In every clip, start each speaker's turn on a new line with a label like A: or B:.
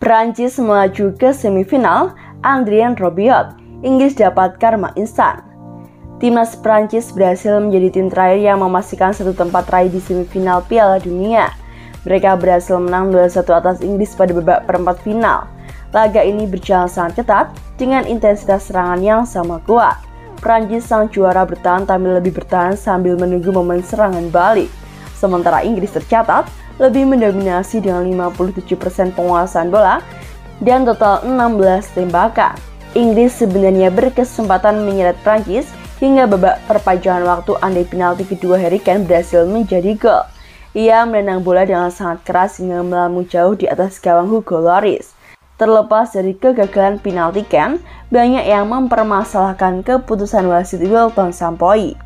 A: Prancis melaju ke semifinal, Adrien Rabiot, Inggris dapat karma instan. Timnas Prancis berhasil menjadi tim terakhir yang memastikan satu tempat raih di semifinal Piala Dunia. Mereka berhasil menang 2-1 atas Inggris pada babak perempat final. Laga ini berjalan sangat ketat dengan intensitas serangan yang sama kuat. Prancis sang juara bertahan tampil lebih bertahan sambil menunggu momen serangan balik. Sementara Inggris tercatat lebih mendominasi dengan 57% penguasaan bola dan total 16 tembakan. Inggris sebenarnya berkesempatan menyeret Prancis hingga babak perpanjangan waktu andai penalti kedua Harry Kane berhasil menjadi gol. Ia menendang bola dengan sangat keras hingga melambung jauh di atas gawang Hugo Lloris. Terlepas dari kegagalan penalti Kane, banyak yang mempermasalahkan keputusan wasit Wilton Sampdoy.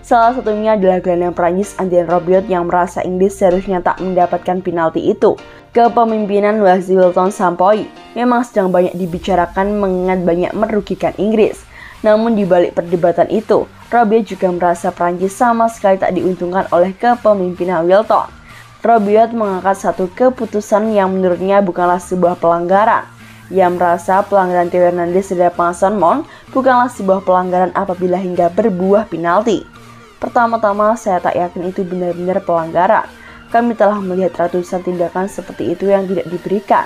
A: Salah satunya adalah gelandang Prancis Adrien Rabiot yang merasa Inggris seharusnya tak mendapatkan penalti itu. Kepemimpinan wasit Wilton Sampdoy memang sedang banyak dibicarakan mengingat banyak merugikan Inggris. Namun di balik perdebatan itu, Rabiot juga merasa Prancis sama sekali tak diuntungkan oleh kepemimpinan Wilton. Rabiot mengangkat satu keputusan yang menurutnya bukanlah sebuah pelanggaran. Ia merasa pelanggaran Theo Hernandez terhadap Mason Mount bukanlah sebuah pelanggaran apabila hingga berbuah penalti. Pertama-tama saya tak yakin itu benar-benar pelanggaran. Kami telah melihat ratusan tindakan seperti itu yang tidak diberikan.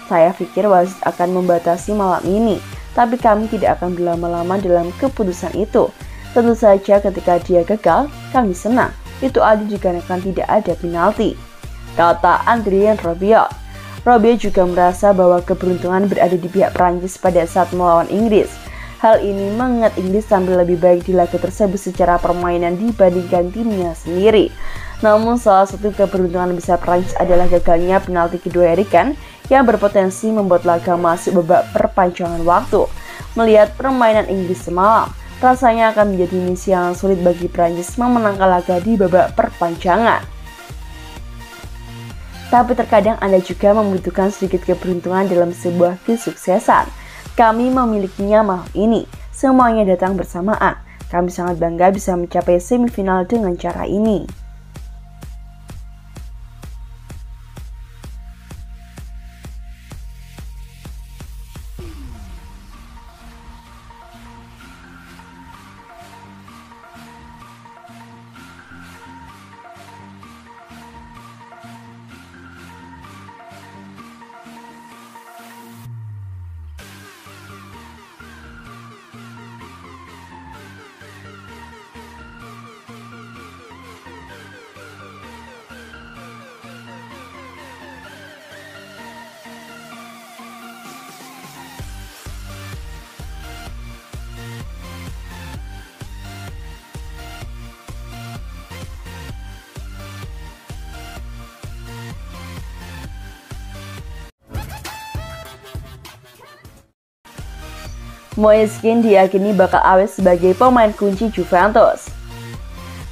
A: Saya pikir wasit akan membatasi malam ini, tapi kami tidak akan berlama-lama dalam keputusan itu. Tentu saja ketika dia gagal, kami senang. Itu adil dikarenakan tidak ada penalti, kata Adrien Rabiot. Rabiot juga merasa bahwa keberuntungan berada di pihak Prancis pada saat melawan Inggris. Hal ini mengingat Inggris tampil lebih baik di laga tersebut secara permainan dibandingkan timnya sendiri. Namun salah satu keberuntungan besar Prancis adalah gagalnya penalti kedua Harry Kane yang berpotensi membuat laga masuk babak perpanjangan waktu. Melihat permainan Inggris semalam, rasanya akan menjadi misi yang sulit bagi Prancis memenangkan laga di babak perpanjangan. Tapi terkadang Anda juga membutuhkan sedikit keberuntungan dalam sebuah kesuksesan. Kami memilikinya malam ini. Semuanya datang bersamaan. Kami sangat bangga bisa mencapai semifinal dengan cara ini. Moise Kean diyakini bakal awet sebagai pemain kunci Juventus.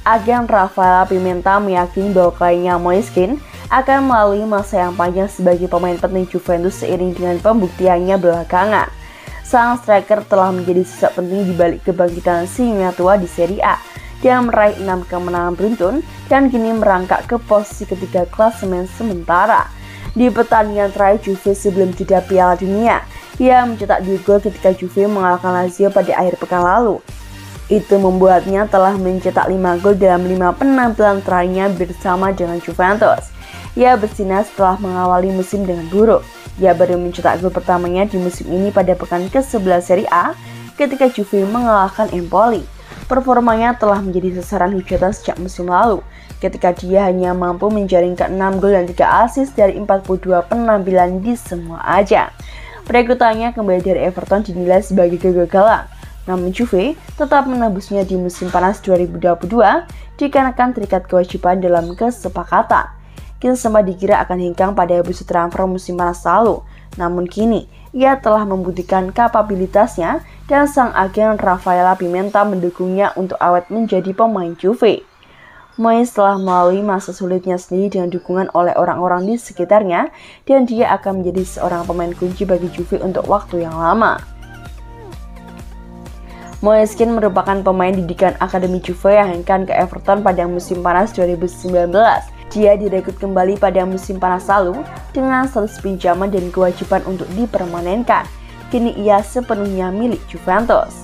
A: Agen Rafael Pimenta meyakini bahwa kliennya Moise Kean akan melalui masa yang panjang sebagai pemain penting Juventus seiring dengan pembuktiannya belakangan. Sang striker telah menjadi sosok penting di balik kebangkitan singa tua di Serie A. Dia meraih 6 kemenangan beruntun dan kini merangkak ke posisi ketiga klasemen sementara. Di pertandingan terakhir Juve sebelum jeda Piala Dunia, ia mencetak 2 gol ketika Juve mengalahkan Lazio pada akhir pekan lalu. Itu membuatnya telah mencetak 5 gol dalam 5 penampilan terakhirnya bersama dengan Juventus. Ia bersinar setelah mengawali musim dengan buruk. Ia baru mencetak gol pertamanya di musim ini pada pekan ke-11 Serie A ketika Juve mengalahkan Empoli. Performanya telah menjadi sasaran hujatan sejak musim lalu, ketika dia hanya mampu menjaringkan 6 gol dan 3 assist dari 42 penampilan di semua ajang. Perekrutannya kembali dari Everton dinilai sebagai kegagalan, namun Juve tetap menembusnya di musim panas 2022 dikarenakan terikat kewajiban dalam kesepakatan. Kean sempat dikira akan hengkang pada bursa transfer musim panas lalu, namun kini ia telah membuktikan kapabilitasnya dan sang agen Rafael Pimenta mendukungnya untuk awet menjadi pemain Juve. Moise telah melalui masa sulitnya sendiri dengan dukungan oleh orang-orang di sekitarnya dan dia akan menjadi seorang pemain kunci bagi Juve untuk waktu yang lama. Moise Kean merupakan pemain didikan Akademi Juve yang hengkang ke Everton pada musim panas 2019. Dia direkrut kembali pada musim panas lalu dengan status pinjaman dan kewajiban untuk dipermanenkan. Kini ia sepenuhnya milik Juventus.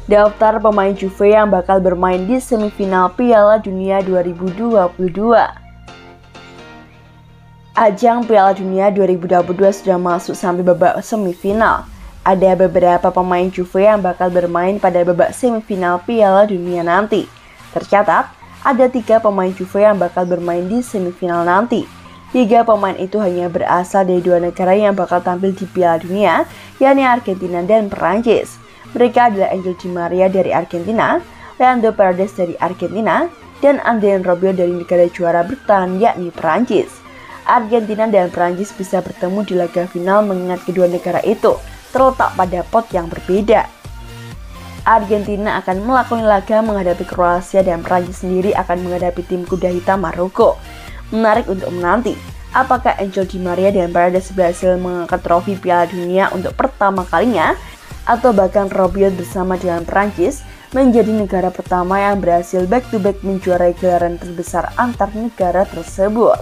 A: Daftar pemain Juve yang bakal bermain di semifinal Piala Dunia 2022. Ajang Piala Dunia 2022 sudah masuk sampai babak semifinal. Ada beberapa pemain Juve yang bakal bermain pada babak semifinal Piala Dunia nanti. Tercatat, ada 3 pemain Juve yang bakal bermain di semifinal nanti. 3 pemain itu hanya berasal dari 2 negara yang bakal tampil di Piala Dunia, yakni Argentina dan Perancis. Mereka adalah Angel Di Maria dari Argentina, Leandro Paredes dari Argentina, dan Adrien Rabiot dari negara juara bertahan yakni Perancis. Argentina dan Perancis bisa bertemu di laga final mengingat kedua negara itu terletak pada pot yang berbeda. Argentina akan melakoni laga menghadapi Kroasia dan Perancis sendiri akan menghadapi tim kuda hitam Maroko. Menarik untuk menanti, apakah Angel Di Maria dan Paredes berhasil mengangkat trofi Piala Dunia untuk pertama kalinya, atau bahkan Rabiot bersama dengan Perancis menjadi negara pertama yang berhasil back-to-back menjuarai gelaran terbesar antar negara tersebut.